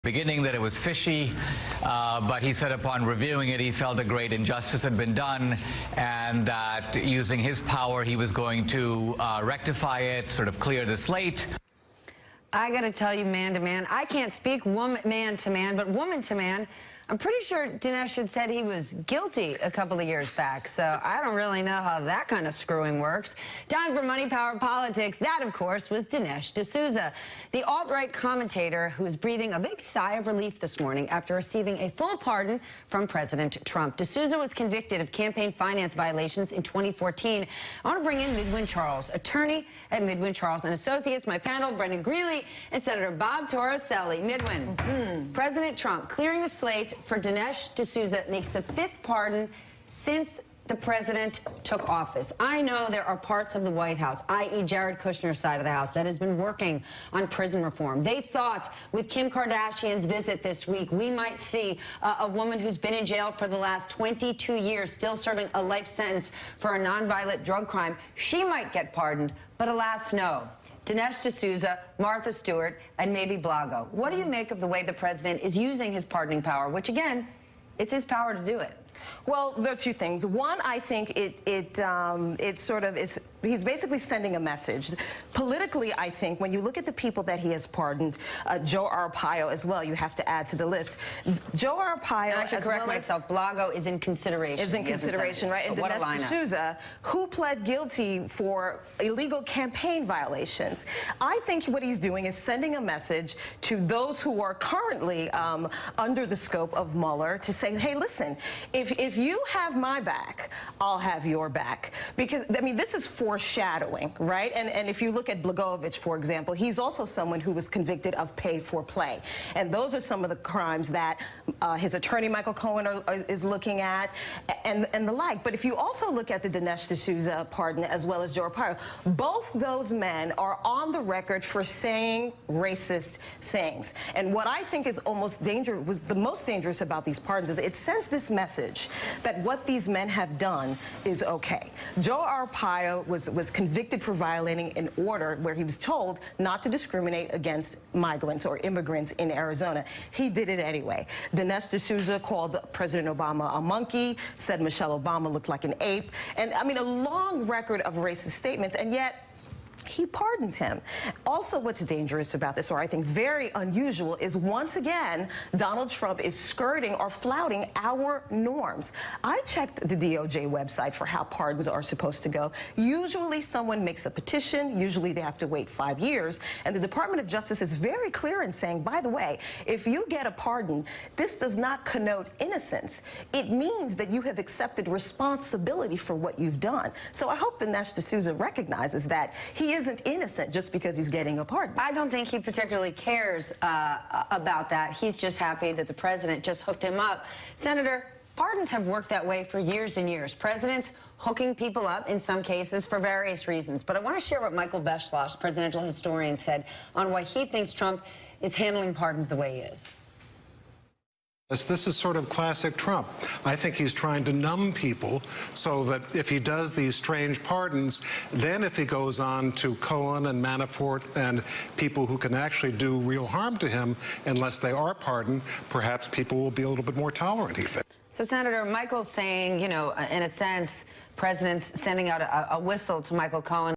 Beginning that it was fishy, but he said upon reviewing it, he felt a great injustice had been done, and that using his power, he was going to rectify it, sort of clear the slate. I got to tell you, man to man, I can't speak man to man, but woman to man. I'm pretty sure Dinesh had said he was guilty a couple of years back, so I don't really know how that kind of screwing works. Time for Money, Power, Politics. That, of course, was Dinesh D'Souza, the alt-right commentator who is breathing a big sigh of relief this morning after receiving a full pardon from President Trump. D'Souza was convicted of campaign finance violations in 2014. I want to bring in Midwin Charles, attorney at Midwin Charles & Associates, my panel, Brendan Greeley and Senator Bob Torricelli. Midwin, President Trump clearing the slate for Dinesh D'Souza makes the fifth pardon since the president took office. I know there are parts of the White House, i.e. Jared Kushner's side of the house, that has been working on prison reform. They thought with Kim Kardashian's visit this week, we might see a woman who's been in jail for the last 22 years, still serving a life sentence for a nonviolent drug crime. She might get pardoned, but alas, no. Dinesh D'Souza, Martha Stewart, and maybe Blago. What do you make of the way the president is using his pardoning power, which, again, it's his power to do it? Well, there are two things. One, I think it sort of is, he's basically sending a message. Politically, I think, when you look at the people that he has pardoned, Joe Arpaio as well, you have to add to the list. Joe Arpaio, and I should correct myself, Blago is in consideration. Is in consideration, right? And Dinesh D'Souza, who pled guilty for illegal campaign violations. I think what he's doing is sending a message to those who are currently under the scope of Mueller to say, hey, listen, if you have my back, I'll have your back. Because, I mean, this is foreshadowing, right? And if you look at Blagojevich, for example, he's also someone who was convicted of pay for play. And those are some of the crimes that his attorney, Michael Cohen, is looking at, and the like. But if you also look at the Dinesh D'Souza pardon, as well as Joe Arpaio, both those men are on the record for saying racist things. And what I think is almost dangerous, was the most dangerous about these pardons, is it sends this message that what these men have done is okay. Joe Arpaio was convicted for violating an order where he was told not to discriminate against migrants or immigrants in Arizona. He did it anyway. Dinesh D'Souza called President Obama a monkey, said Michelle Obama looked like an ape, and I mean a long record of racist statements, and yet he pardons him. Also, what's dangerous about this, or I think very unusual, is once again, Donald Trump is skirting or flouting our norms. I checked the DOJ website for how pardons are supposed to go. Usually someone makes a petition, usually they have to wait 5 years, and the Department of Justice is very clear in saying, by the way, if you get a pardon, this does not connote innocence. It means that you have accepted responsibility for what you've done. So I hope Dinesh D'Souza recognizes that he isn't innocent just because he's getting a pardon. I don't think he particularly cares about that. He's just happy that the president just hooked him up. Senator, pardons have worked that way for years and years. Presidents hooking people up in some cases for various reasons. But I want to share what Michael Beschloss, presidential historian, said on why he thinks Trump is handling pardons the way he is. This is sort of classic Trump. I think he's trying to numb people so that if he does these strange pardons, then if he goes on to Cohen and Manafort and people who can actually do real harm to him, unless they are pardoned, perhaps people will be a little bit more tolerant, he thinks. So, Senator, Michael's saying, you know, in a sense, president's sending out a whistle to Michael Cohen.